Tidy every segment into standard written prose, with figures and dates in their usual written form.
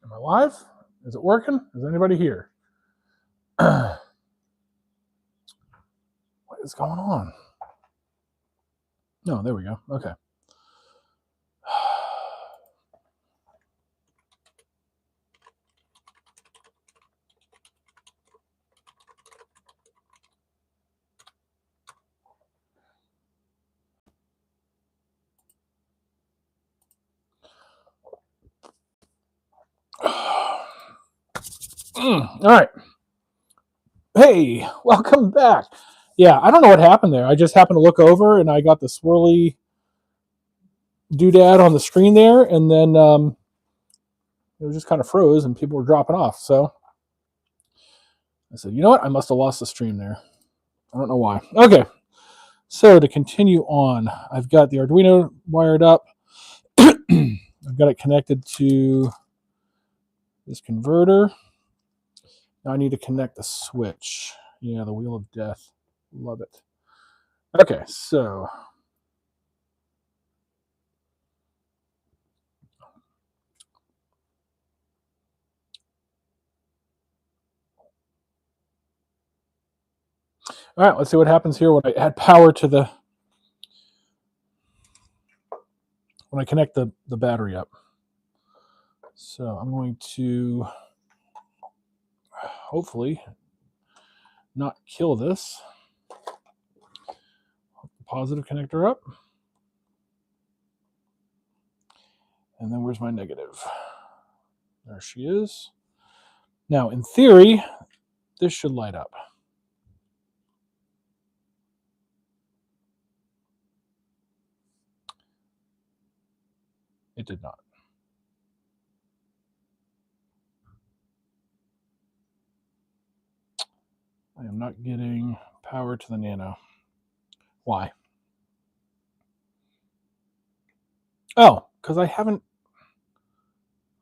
Am I live? Is it working? Is anybody here? What is going on? No, there we go. Okay. All right. Hey, welcome back. Yeah, I don't know what happened there. I just happened to look over and I got the swirly doodad on the screen there, and then it just kind of froze and people were dropping off. So I said, you know what? I must have lost the stream there. I don't know why. Okay. So to continue on, I've got the Arduino wired up. I've got it connected to this converter. Now I need to connect the switch. Yeah, the wheel of death. Love it. Okay, so all right, let's see what happens here when I add power to the when I connect the battery up. So I'm going to hopefully not kill this. Positive connector up. And then where's my negative? There she is. Now, in theory, this should light up. It did not. I am not getting power to the Nano. Why? Oh, because I haven't...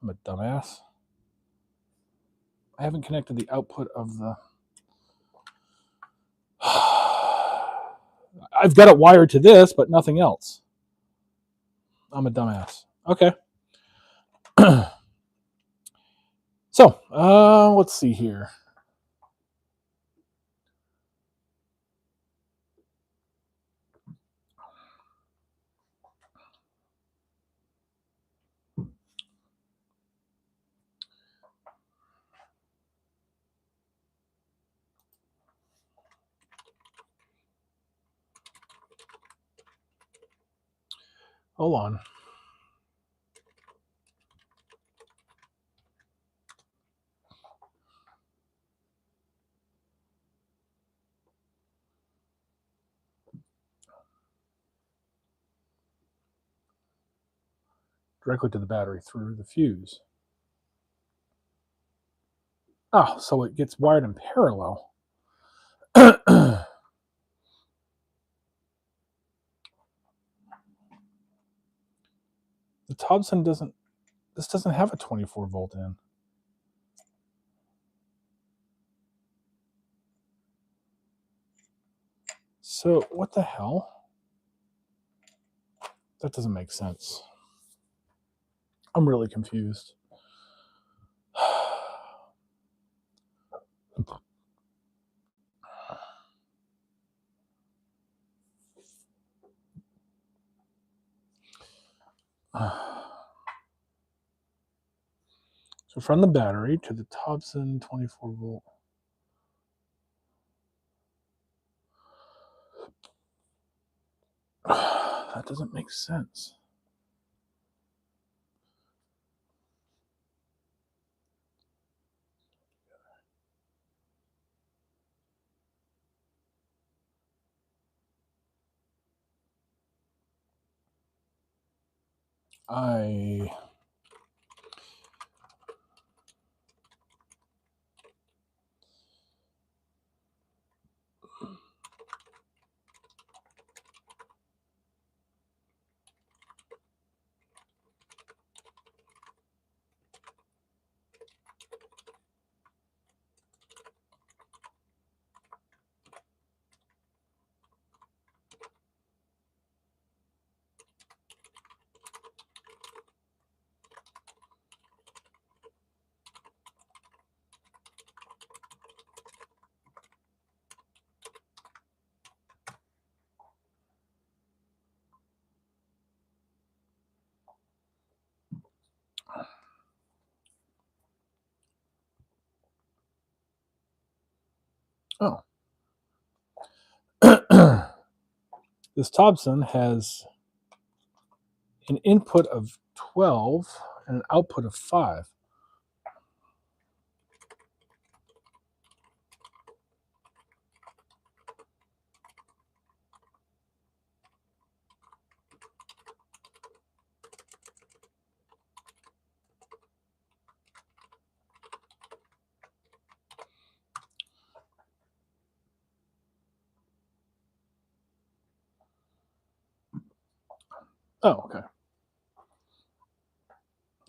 I'm a dumbass. I haven't connected the output of the... I've got it wired to this, but nothing else. I'm a dumbass. Okay. So, let's see here. Hold on. Directly to the battery through the fuse. Oh, so it gets wired in parallel. The Thompson doesn't... This doesn't have a 24 volt in. So, what the hell? That doesn't make sense. I'm really confused. So from the battery to the Thompson 24 volt. That doesn't make sense. Oh. This Thompson has an input of 12 and an output of 5. Oh, okay.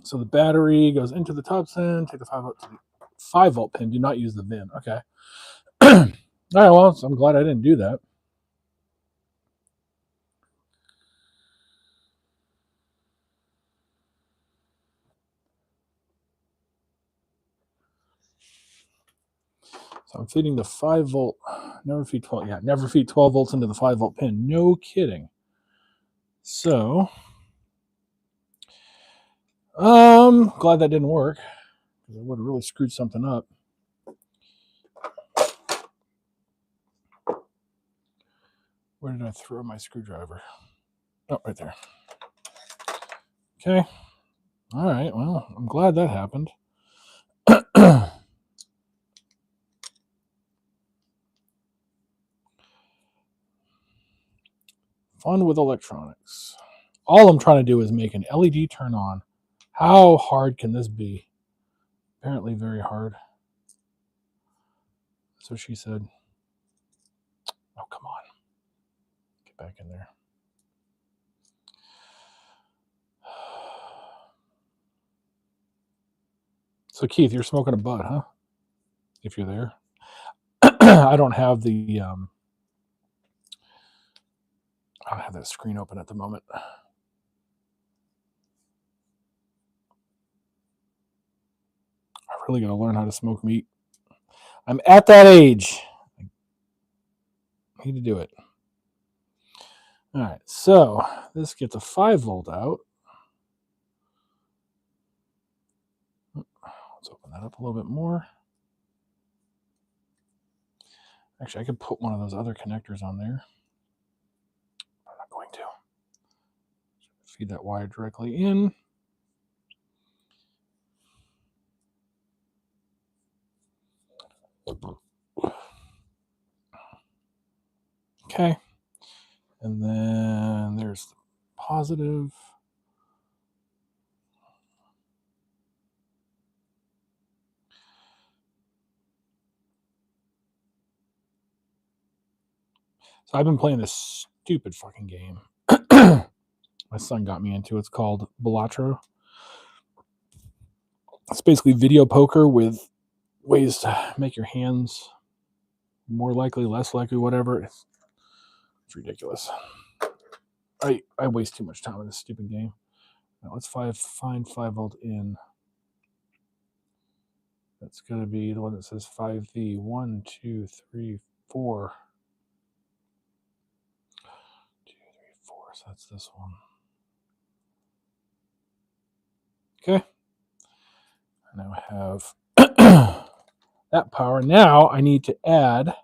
So the battery goes into the Thompson, take the 5 volt pin. Do not use the VIN. Okay. All right, well, so I'm glad I didn't do that. So I'm feeding the 5 volt. Never feed 12. Yeah, never feed 12 volts into the 5 volt pin. No kidding. So, glad that didn't work because I would have really screwed something up. Where did I throw my screwdriver? Oh, right there. Okay. All right. Well, I'm glad that happened. Fun with electronics. All I'm trying to do is make an LED turn on. How hard can this be? Apparently very hard. So she said. Oh, come on. Get back in there. So Keith, you're smoking a bud, huh? If you're there. I don't have the I don't have that screen open at the moment. I'm really gonna learn how to smoke meat. I'm at that age. I need to do it. All right, so this gets a 5 volt out. Let's open that up a little bit more. Actually, I could put one of those other connectors on there. I'm not going to. Feed that wire directly in. Okay. And then there's the positive. So I've been playing this stupid fucking game. My son got me into. It's called Balatro. It's basically video poker with ways to make your hands more likely, less likely, whatever. It's ridiculous. I waste too much time in this stupid game. Now let's find 5 volt in. That's going to be the one that says 5V. 1, 2, 3, 4. 2, 3, 4. So that's this one. Okay. I now have that power. Now I need to add.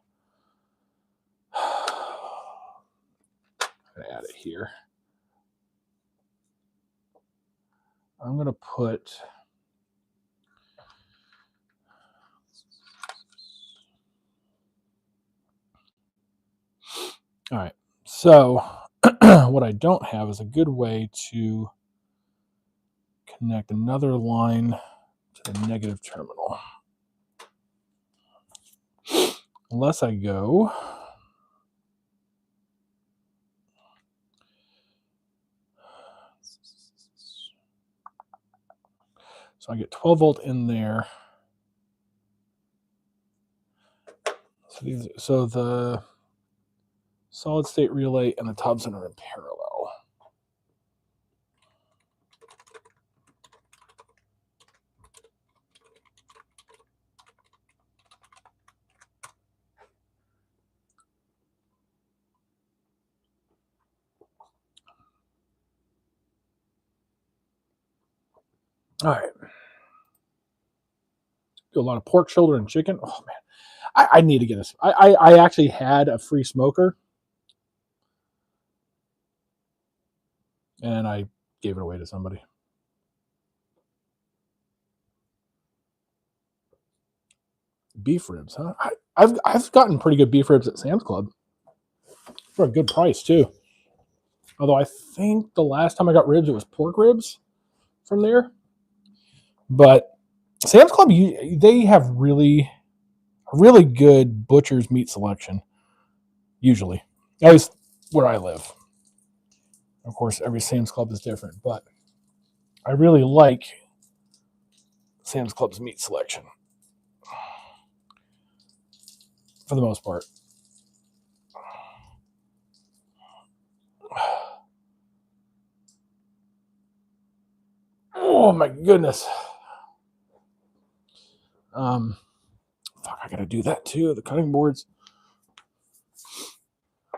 I'm going to add it here. I'm going to put. All right. So what I don't have is a good way to connect another line to the negative terminal. Unless I go. So I get 12 volt in there. So the solid state relay and the Thompson are in parallel. All right. Do a lot of pork shoulder and chicken. Oh man, I need to get this. I actually had a free smoker, and I gave it away to somebody. Beef ribs, huh? I've gotten pretty good beef ribs at Sam's Club for a good price too. Although I think the last time I got ribs, it was pork ribs from there. But Sam's Club, they have really good butcher's meat selection. Usually, at least where I live. Of course, every Sam's Club is different, but I really like Sam's Club's meat selection for the most part. Oh my goodness. Fuck, I gotta do that too. The cutting boards.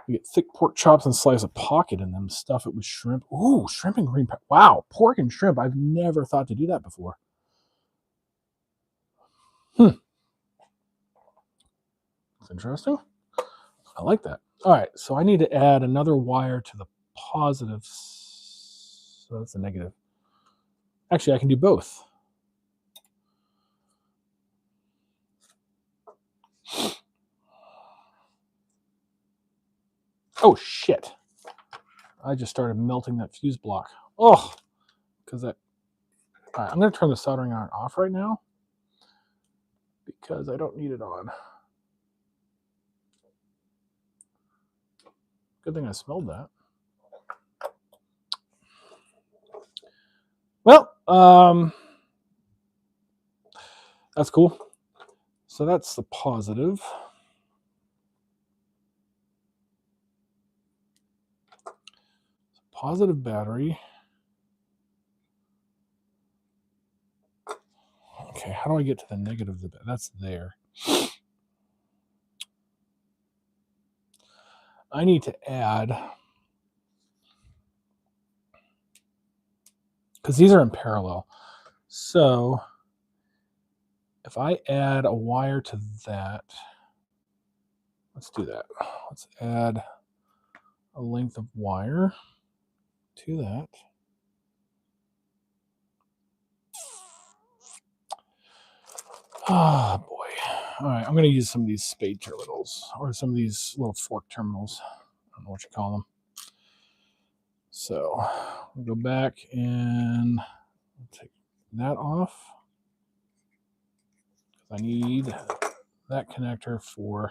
You get thick pork chops and slice a pocket in them. Stuff it with shrimp. Ooh, shrimp and green pepper. Wow, pork and shrimp. I've never thought to do that before. That's interesting. I like that. All right, so I need to add another wire to the positive. So that's a negative. Actually, I can do both. Oh, shit. I just started melting that fuse block. Oh, because that... All right, I'm going to turn the soldering iron off right now because I don't need it on. Good thing I smelled that. Well, that's cool. So that's the positive. Positive battery. Okay, how do I get to the negative? That's there. I need to add, because these are in parallel. So if I add a wire to that, let's do that. Let's add a length of wire to that. Oh boy. All right, I'm going to use some of these spade terminals or some of these little fork terminals. I don't know what you call them. So we'll go back and take that off. I need that connector for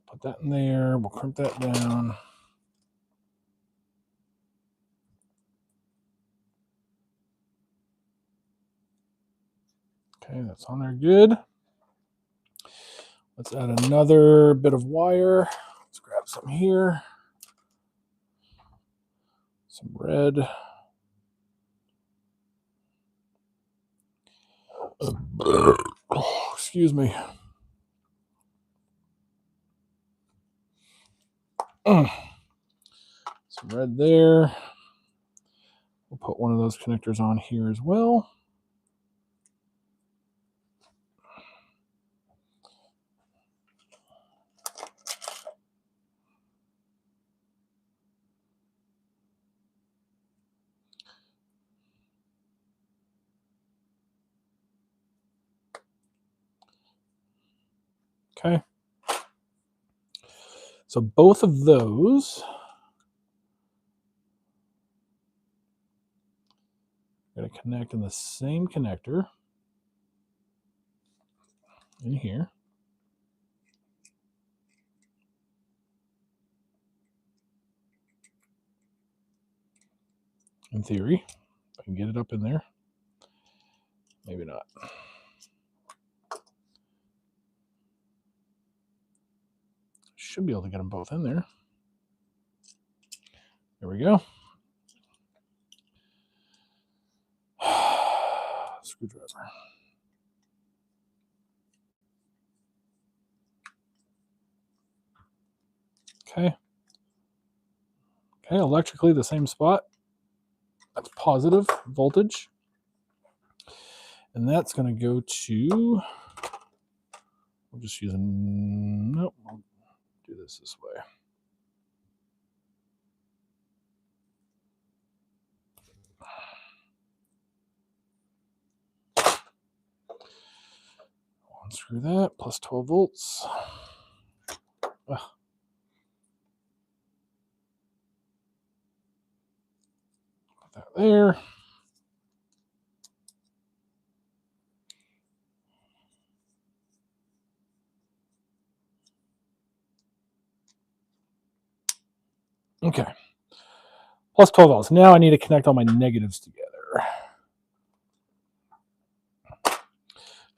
put that in there. We'll crimp that down. Okay, that's on there good. Let's add another bit of wire. Let's grab some here. Some red. Oh, excuse me. Some red there. We'll put one of those connectors on here as well. Okay. So both of those are going to connect in the same connector in here. In theory, if I can get it up in there. Maybe not. Should be able to get them both in there. There we go. Screwdriver. Okay. Okay, electrically the same spot. That's positive voltage. And that's going to go to, we'll just use nope, I'll do this way. Unscrew that, plus 12 volts. Ugh. Put that there. Okay. Plus 12 volts. Now I need to connect all my negatives together.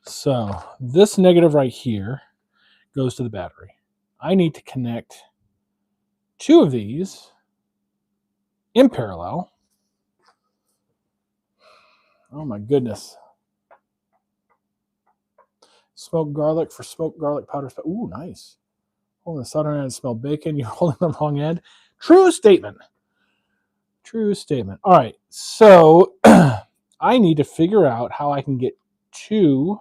So this negative right here goes to the battery. I need to connect two of these in parallel. Oh my goodness. Smoked garlic for smoked garlic powder. Ooh, nice. Holding the soldering iron and smell bacon. You're holding the wrong end. True statement. True statement. All right. So I need to figure out how I can get two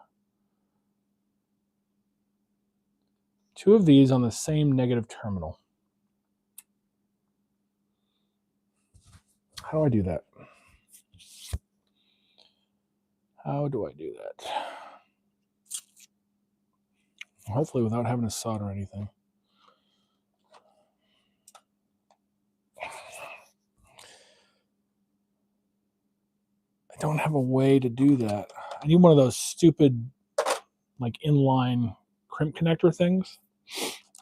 of these on the same negative terminal. How do I do that? How do I do that? Hopefully without having to solder anything. I don't have a way to do that. I need one of those stupid, like, inline crimp connector things.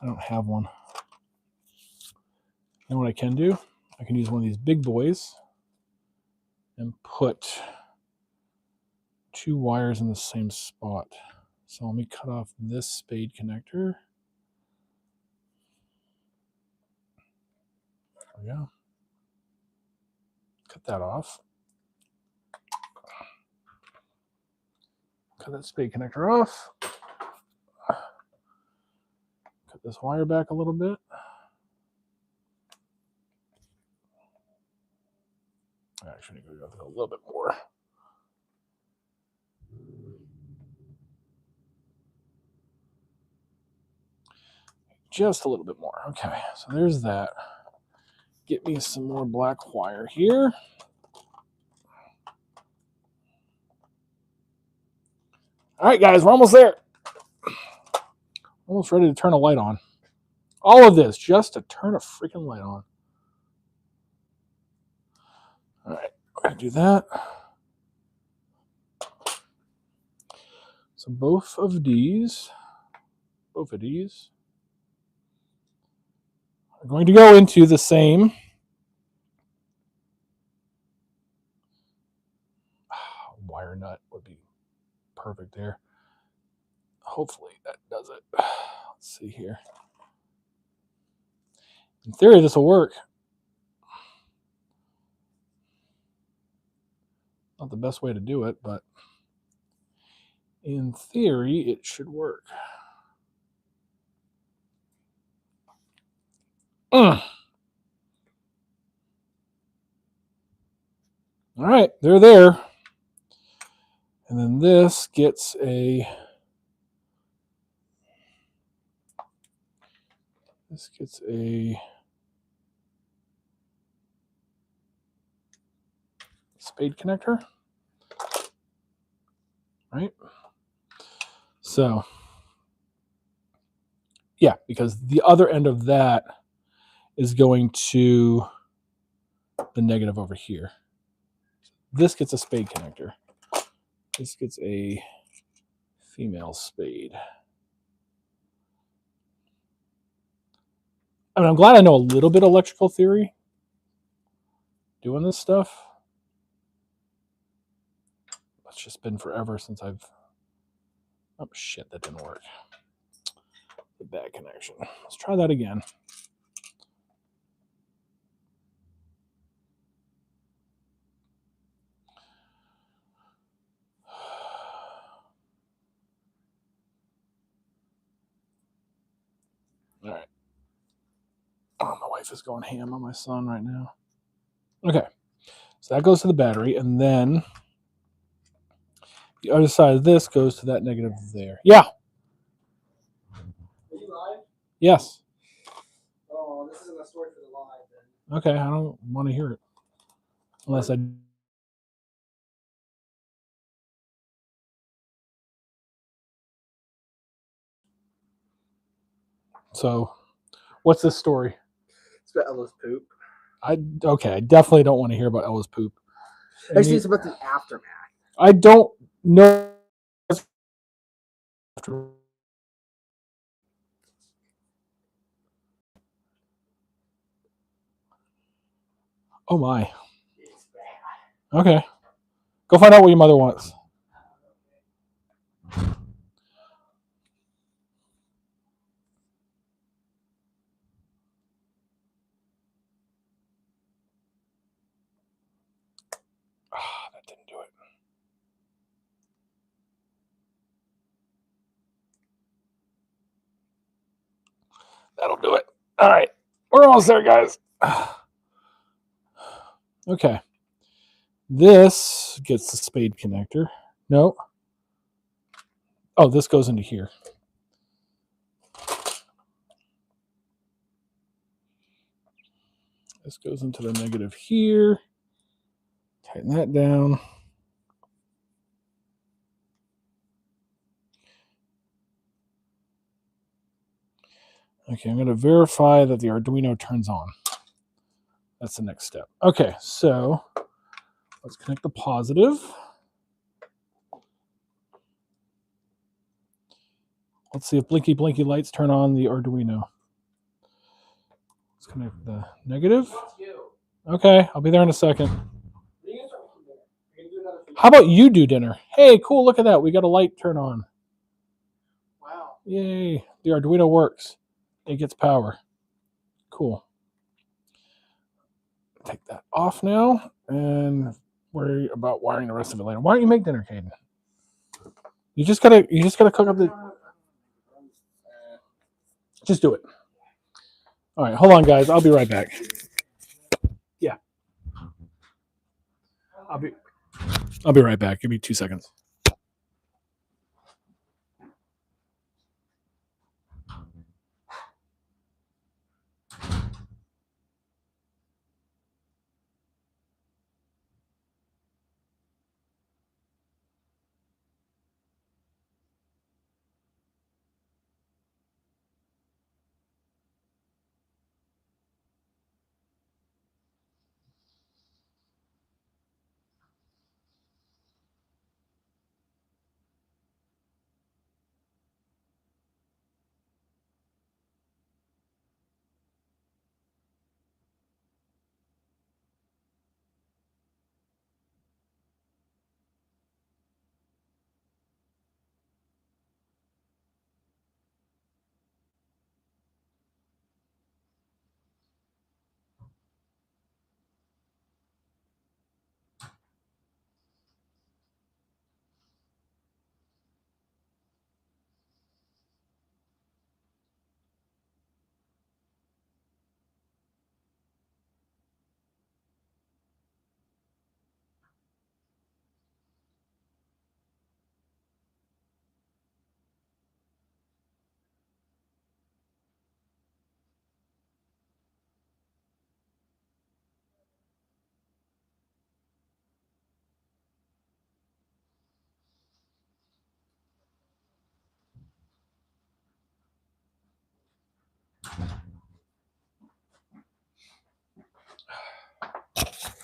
I don't have one. You know what I can do? I can use one of these big boys and put two wires in the same spot. So let me cut off this spade connector. There we go. Cut that off. Cut that spade connector off. Cut this wire back a little bit. I actually need to go a little bit more. Just a little bit more. Okay, so there's that. Get me some more black wire here. All right, guys, we're almost there. Almost ready to turn a light on. All of this just to turn a freaking light on. All right, we're going to do that. So both of these are going to go into the same wire nut would be perfect there. Hopefully that does it. Let's see here. In theory, this will work. Not the best way to do it, but in theory, it should work. All right, they're there. And then this gets a spade connector, right? So, yeah, because the other end of that is going to the negative over here. This gets a spade connector. This gets a female spade. I mean, I'm glad I know a little bit of electrical theory doing this stuff. It's just been forever since I've... Oh, shit, that didn't work. The bad connection. Let's try that again. All right. Oh, my wife is going ham on my son right now. Okay, so that goes to the battery, and then the other side of this goes to that negative there. Yeah. Are you live? Yes. Oh, this isn't a story for the live then. Okay, I don't want to hear it unless I. So, what's this story? It's about Ella's poop. I definitely don't want to hear about Ella's poop. Actually, it's about the aftermath. I don't know. Oh my. It's bad. Okay, go find out what your mother wants. That didn't do it. That'll do it. All right, we're almost there, guys. Okay, this gets the spade connector. No. Oh, this goes into here. This goes into the negative here. Tighten that down. Okay, I'm going to verify that the Arduino turns on. That's the next step. Okay, so let's connect the positive. Let's see if blinky blinky lights turn on the Arduino. Let's connect the negative. Okay, I'll be there in a second. How about you do dinner? Hey, cool, look at that. We got a light turn on. Wow. Yay, the Arduino works. It gets power. Cool. Take that off now and worry about wiring the rest of it later. Why don't you make dinner, Caden? You just gotta cook up the. Just do it. All right, hold on, guys. I'll be right back. Yeah, I'll be right back. Give me 2 seconds.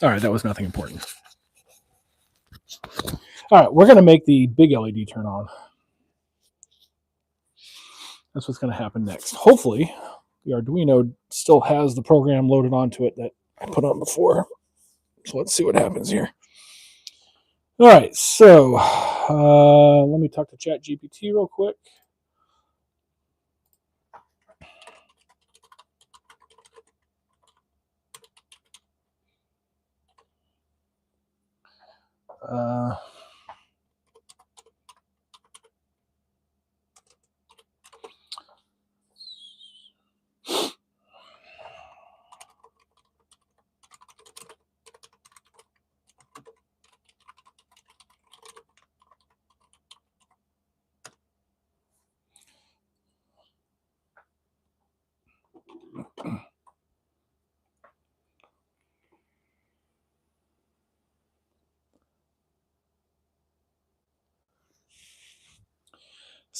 All right, that was nothing important. All right, we're going to make the big LED turn on. That's what's going to happen next. Hopefully, the Arduino still has the program loaded onto it that I put on before. So let's see what happens here. All right, so let me talk to ChatGPT real quick.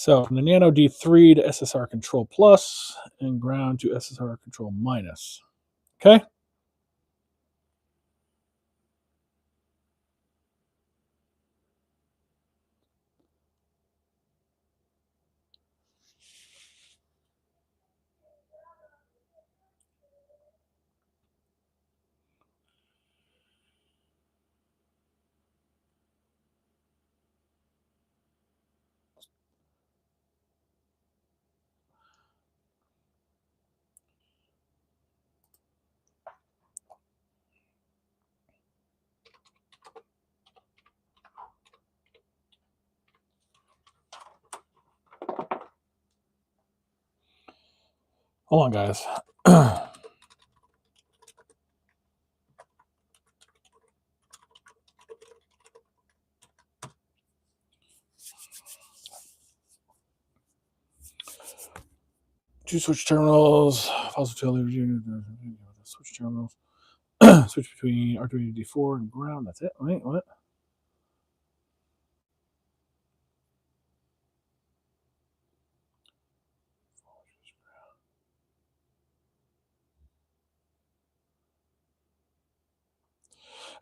So from the nano D3 to SSR control plus and ground to SSR control minus. Okay. Hold on, guys. Two switch terminals. Fossil switch terminals. Switch between R2 and D4 and ground. That's it. Wait, what?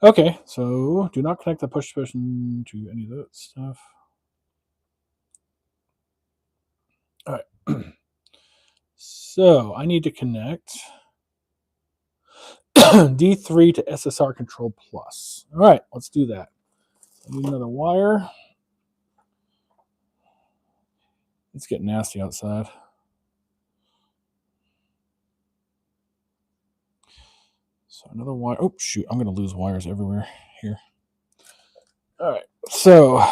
Okay, so do not connect the push button to any of that stuff. All right. So I need to connect D3 to SSR control plus. All right, let's do that. I need another wire. It's getting nasty outside. So another wire. Oh, shoot. I'm going to lose wires everywhere here. All right. So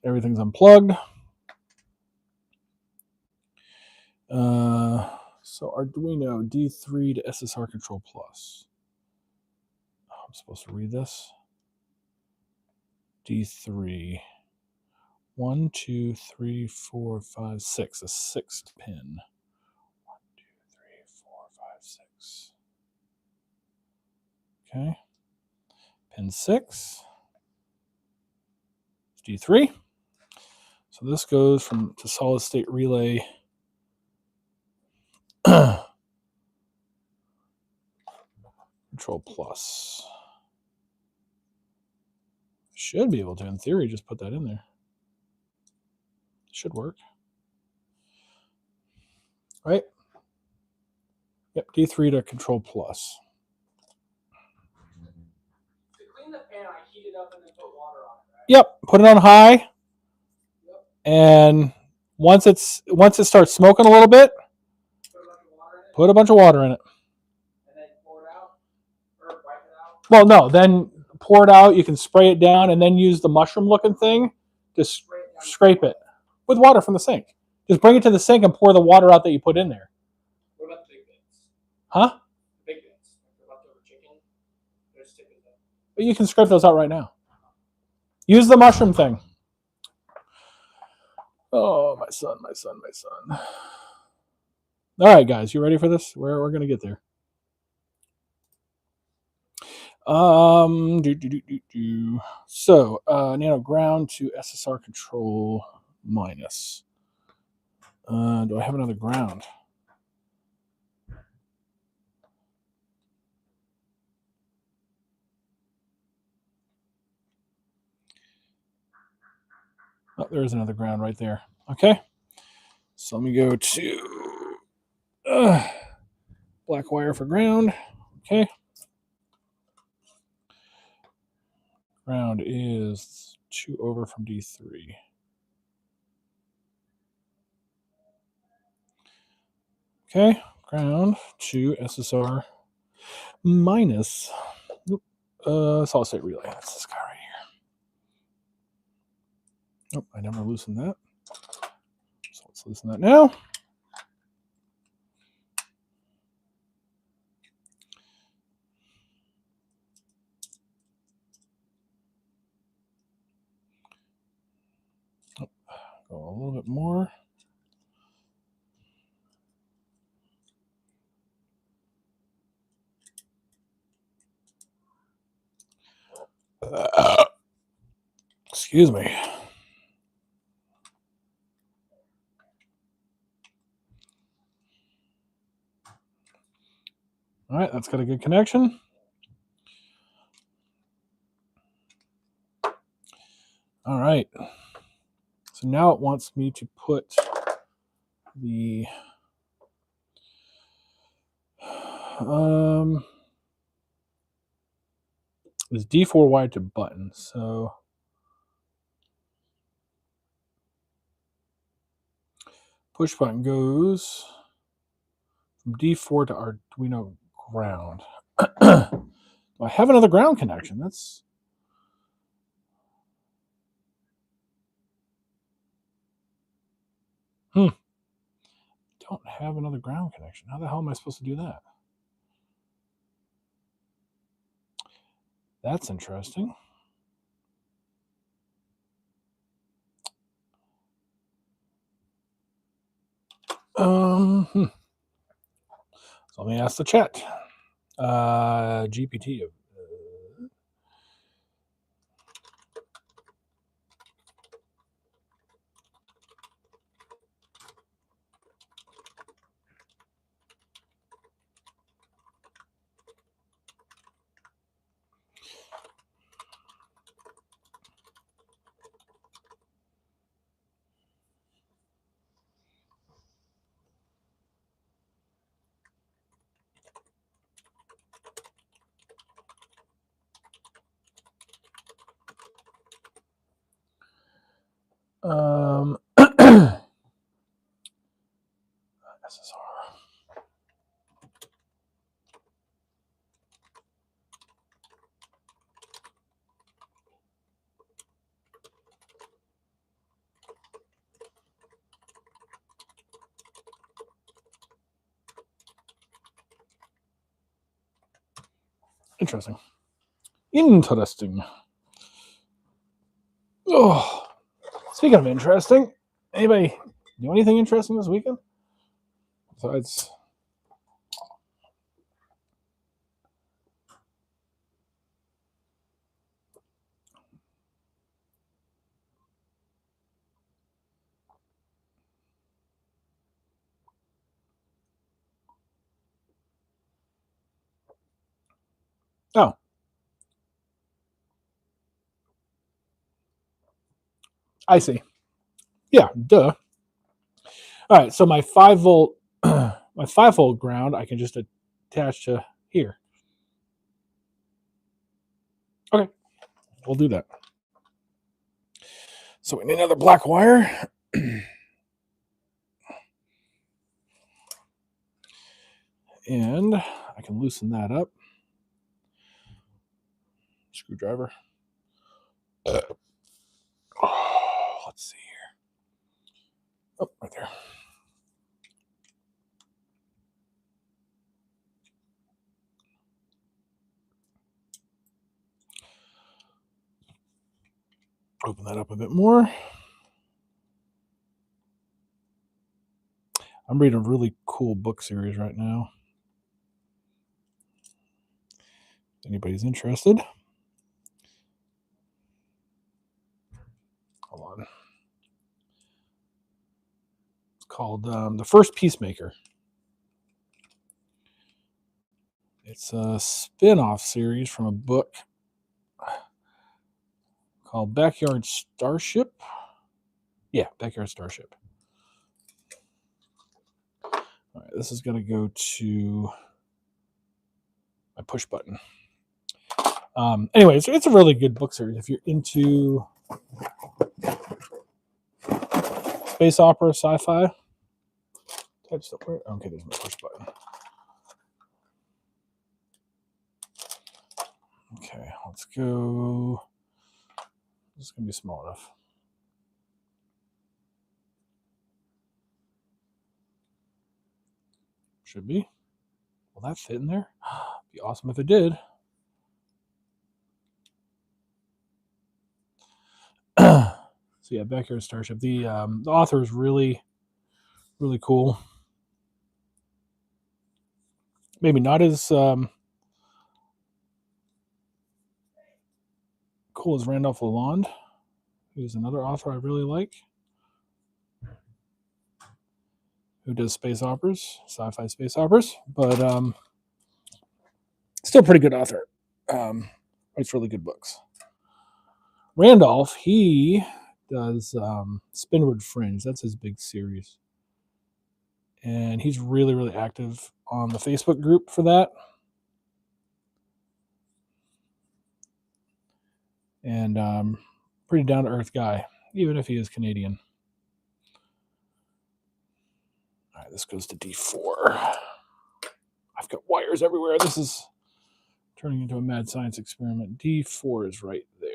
everything's unplugged. So Arduino D3 to SSR control plus. Oh, I'm supposed to read this. D3. 1, 2, 3, 4, 5, 6. A sixth pin. 1, 2, 3, 4, 5, 6. Okay. Pin 6. D3. So this goes from to solid state relay. Control plus. Should be able to, in theory, just put that in there. Should work. Right? Yep, D3 to control plus. To clean the pan, I heat it up and then put water on it, right? Yep, put it on high. Yep. And once it starts smoking a little bit, Put a bunch of water in it. put a bunch of water in it. And then pour it out? Or wipe it out? Well, no, then pour it out. You can spray it down and then use the mushroom-looking thing to scrape it with water from the sink. Just bring it to the sink and pour the water out that you put in there. What about the big bits? Huh? The big bits. Like the leftover chicken? There's chicken in. But you can scrape those out right now. Use the mushroom thing. Oh, my son, my son, my son. All right, guys, you ready for this? We're going to get there. So, nano ground to SSR control minus. Do I have another ground? Oh, there is another ground right there. Okay. So let me go to black wire for ground. Okay. Ground is 2 over from D3. Okay. Ground to SSR minus. Solid state relay. That's this guy right here. Oh, I never loosened that. So let's loosen that now. Oh, go a little bit more. Excuse me. All right, that's got a good connection. All right. So now it wants me to put the is D4 wired to button. So push button goes from D4 to Arduino ground. I have another ground connection. That's don't have another ground connection. How the hell am I supposed to do that? That's interesting. So let me ask the chat. GPT. SSR. Interesting. Interesting. Oh, speaking of interesting, anybody do anything interesting this weekend? Besides, oh, I see. Yeah, duh. All right, so my 5 volt, my 5 volt ground, I can just attach to here. Okay, we'll do that. So we need another black wire. And I can loosen that up. Screwdriver. Let's see here. Oh, right there. Open that up a bit more. I'm reading a really cool book series right now. If anybody's interested. Hold on. It's called The First Peacemaker. It's a spin-off series from a book called Backyard Starship. Yeah, Backyard Starship. All right, this is going to go to my push button. Anyway, it's a really good book series. If you're into space opera, sci-fi type stuff. Okay, there's my push button. Okay, let's go. This is going to be small enough. Should be. Will that fit in there? Be awesome if it did. So yeah, Backyard Starship. The author is really, really cool. Maybe not as cool as Randolph Lalonde, who's another author I really like, who does space operas, sci-fi space operas. But Still pretty good author. Writes really good books. Randolph, he does Spinward Fringe. That's his big series. And he's really, really active on the Facebook group for that. And pretty down-to-earth guy, even if he is Canadian. All right, this goes to D4. I've got wires everywhere. This is turning into a mad science experiment. D4 is right there.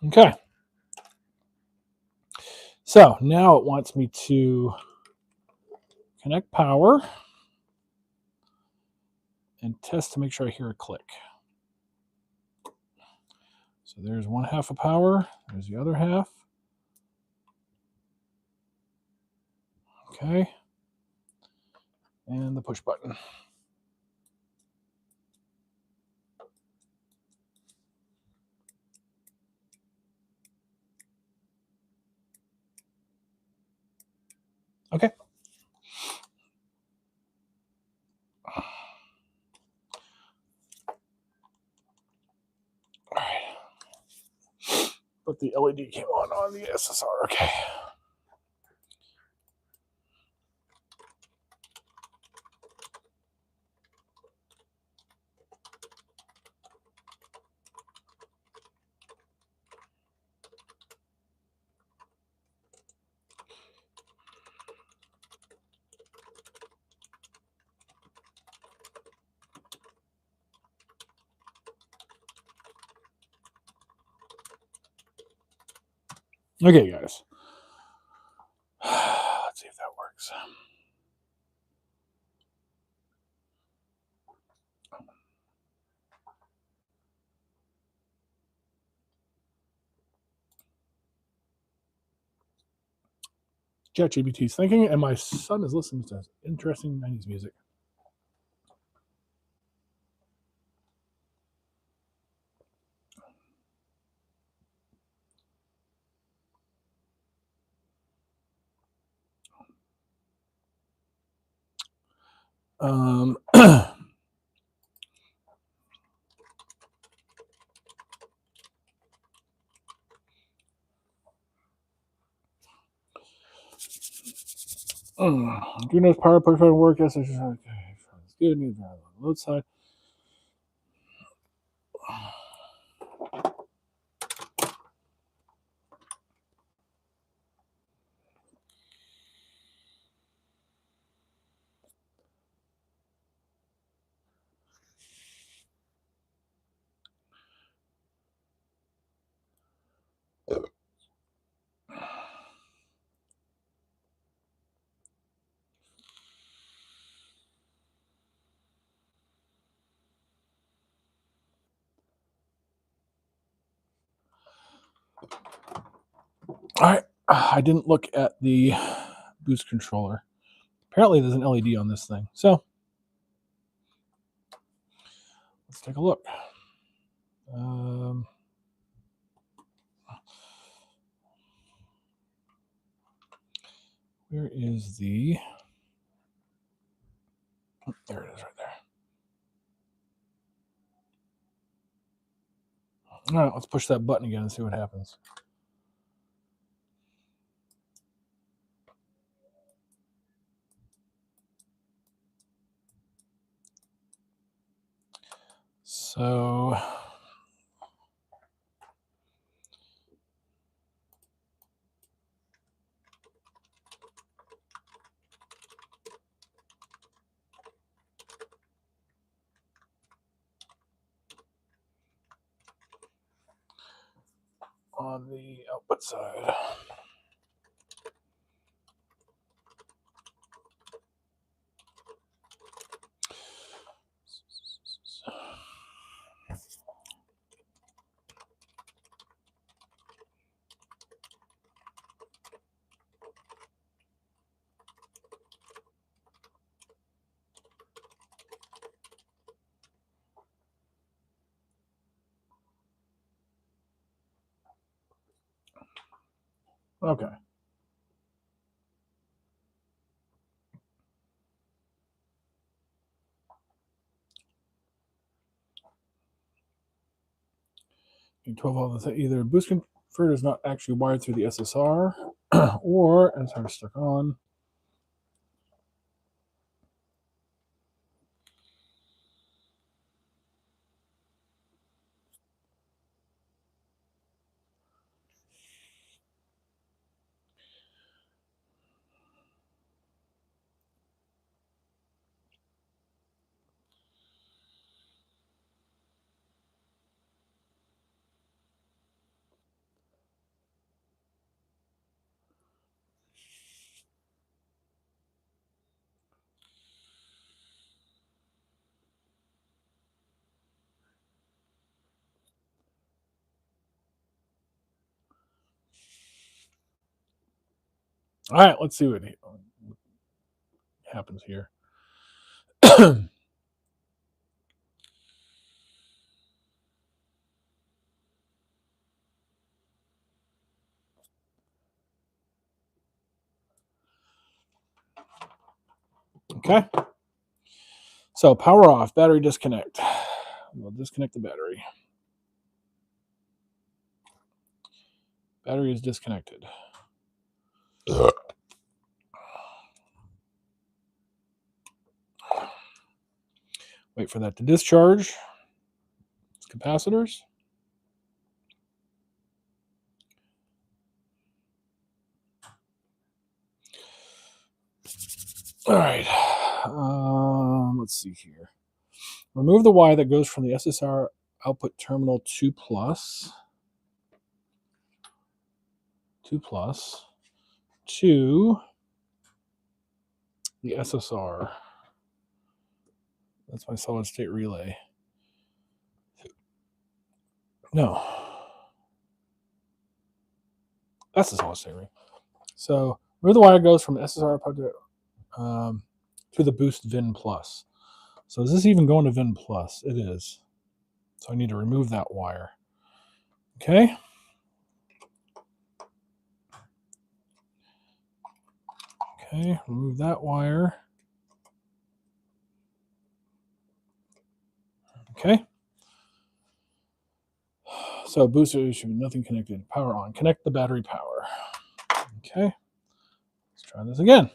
Okay. So now it wants me to connect power and test to make sure I hear a click. So there's one half of power. There's the other half. Okay. And the push button. Okay. All right. But the LED came on the SSR. Okay. Okay, guys. Let's see if that works. ChatGPT's thinking, and my son is listening to interesting 90s music. Do knows power push button work? Yes, it's okay. It's good. Need on the load side. All right. I didn't look at the boost controller. Apparently, there's an LED on this thing. So let's take a look. Where is the... Oh, there it is right there. All right, let's push that button again and see what happens. So on the output side. Okay. 12 volts. Either boost converter is not actually wired through the SSR, or SSR is stuck on. All right, let's see what happens here. Okay. So power off, battery disconnect. We'll disconnect the battery. Battery is disconnected. Wait for that to discharge. It's capacitors. All right. Let's see here. Remove the wire that goes from the SSR output terminal 2 plus to the SSR. That's my solid state relay. No. That's the solid state relay. So remove the wire that goes from SSR output to the boost VIN plus. So is this even going to VIN plus? It is. So I need to remove that wire. Okay. Okay, remove that wire. Okay. So booster issue, nothing connected. Power on. Connect the battery power. Okay. Let's try this again.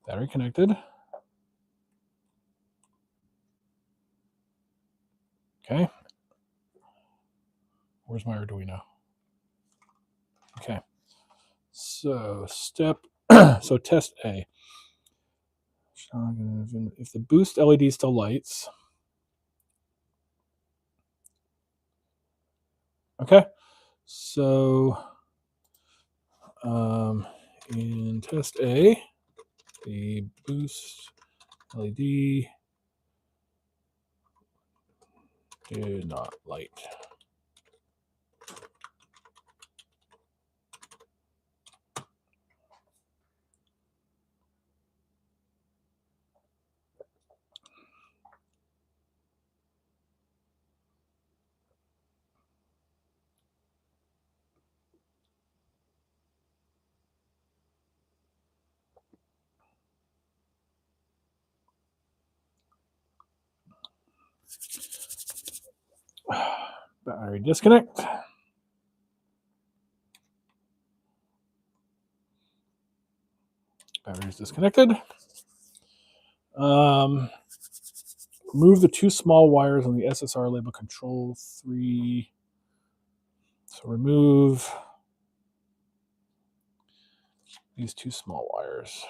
Battery connected. Okay. Where's my Arduino? Okay. So so test A. If the boost LED still lights. Okay. So in test A, the boost LED did not light. Battery disconnect. Battery's disconnected. Remove the two small wires on the SSR label control 3. So remove these two small wires.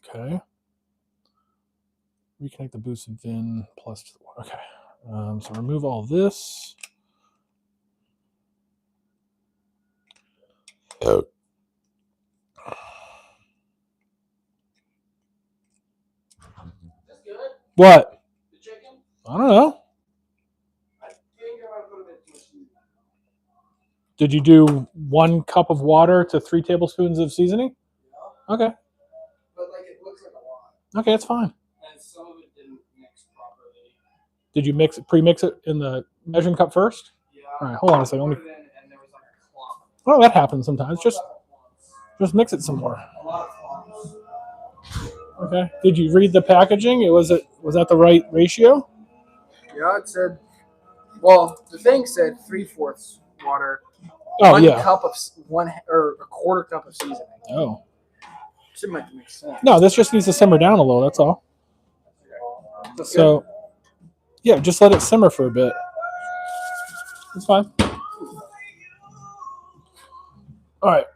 Okay. Reconnect the boost and VIN plus. Okay. So remove all this. Oh. That's good. What? The chicken? I don't know. I think I might put a bit too much seasoning. Did you do 1 cup of water to 3 tablespoons of seasoning? Yeah. Okay. But like it looks like a lot. Okay, it's fine. And some of it didn't mix properly. Did you pre-mix it in the measuring cup first? Yeah. All right, hold on a second. Put it in and there was like a clump. Oh, that happens sometimes. Just mix it some more. A lot of clumps. Okay. Did you read the packaging? Was that the right ratio? Yeah, it said. Well, the thing said 3/4 water, Oh, one yeah. cup of one or a quarter cup of seasoning. Oh. Should make sense. No, this just needs to simmer down a little. That's all. That's So, yeah, just let it simmer for a bit. It's fine. All right.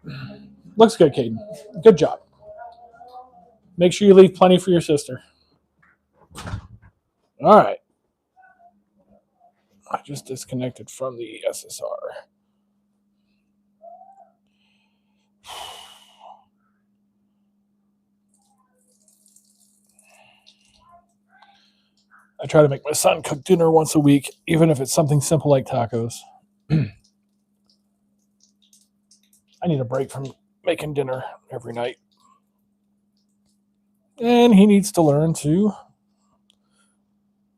Looks good, Caden. Good job. Make sure you leave plenty for your sister. All right. I just disconnected from the SSR. I try to make my son cook dinner once a week, even if it's something simple like tacos. I need a break from making dinner every night. And he needs to learn to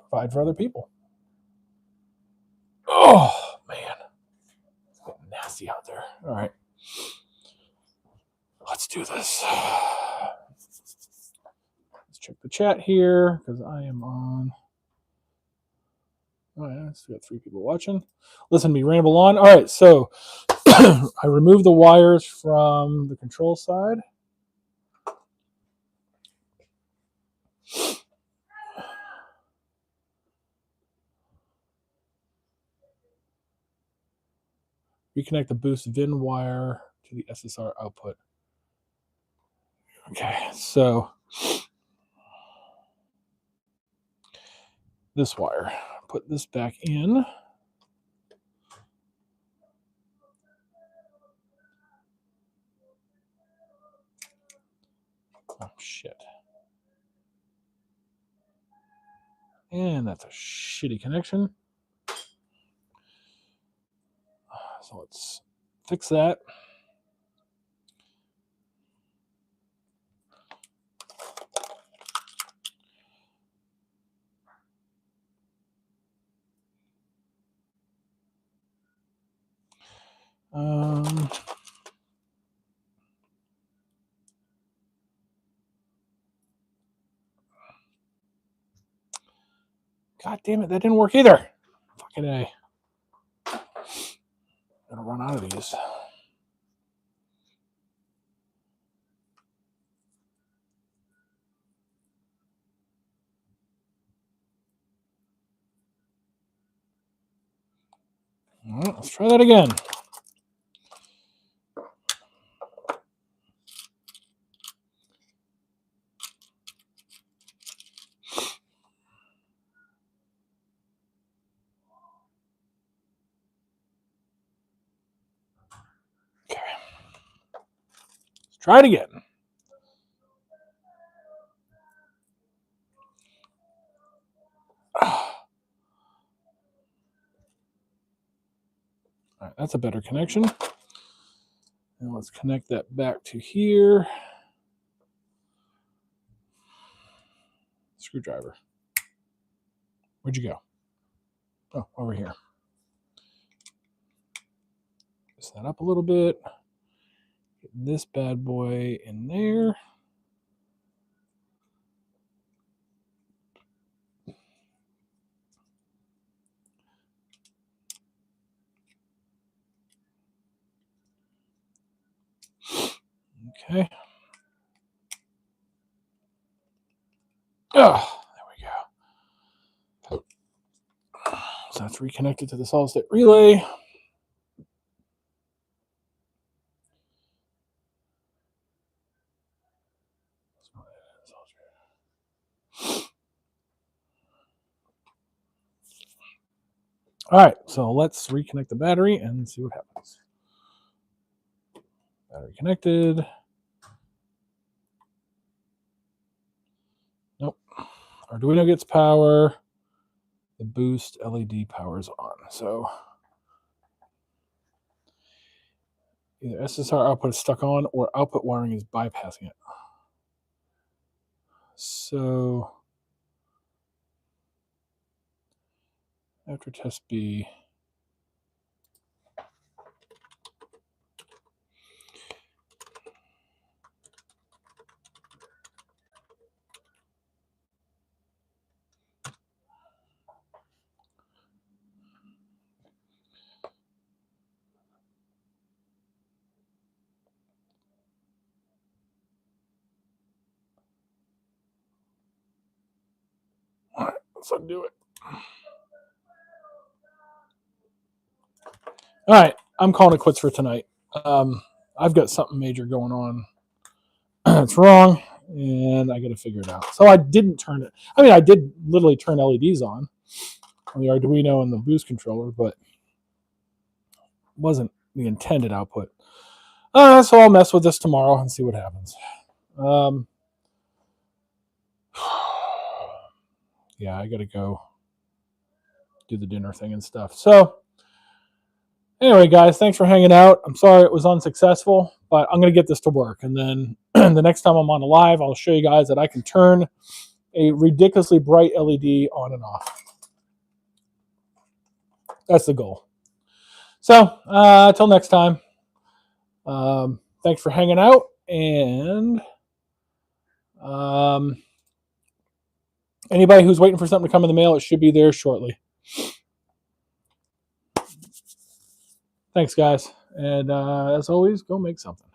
provide for other people. Oh, man. It's getting nasty out there. All right. Let's do this. Let's check the chat here because I am on. Oh, yeah, so we got 3 people watching. Listen to me ramble on. All right, so I removed the wires from the control side. Reconnect the boost VIN wire to the SSR output. Okay, so this wire. Put this back in. Oh, shit. And that's a shitty connection. So let's fix that. God damn it, that didn't work either. Fucking A. Gotta run out of these. All right, let's try that again. Okay. Let's try it again. All right, that's a better connection. And let's connect that back to here. Screwdriver. Where'd you go? Oh, over here. Set that up a little bit. Get this bad boy in there. Okay. Oh, there we go. So that's reconnected to the solid state relay. All right, so let's reconnect the battery and see what happens. Battery connected. Nope. Arduino gets power. The boost LED powers on. So either SSR output is stuck on or output wiring is bypassing it. So after test B, undo it. All right, I'm calling it quits for tonight. I've got something major going on. It's wrong, and I got to figure it out. So I didn't turn it. I mean, I did literally turn LEDs on the Arduino and the boost controller, but it wasn't the intended output. So I'll mess with this tomorrow and see what happens. Yeah, I got to go do the dinner thing and stuff. So anyway, guys, thanks for hanging out. I'm sorry it was unsuccessful, but I'm going to get this to work. And then the next time I'm on a live, I'll show you guys that I can turn a ridiculously bright LED on and off. That's the goal. So until next time, thanks for hanging out. And anybody who's waiting for something to come in the mail, it should be there shortly. Thanks, guys. And as always, go make something.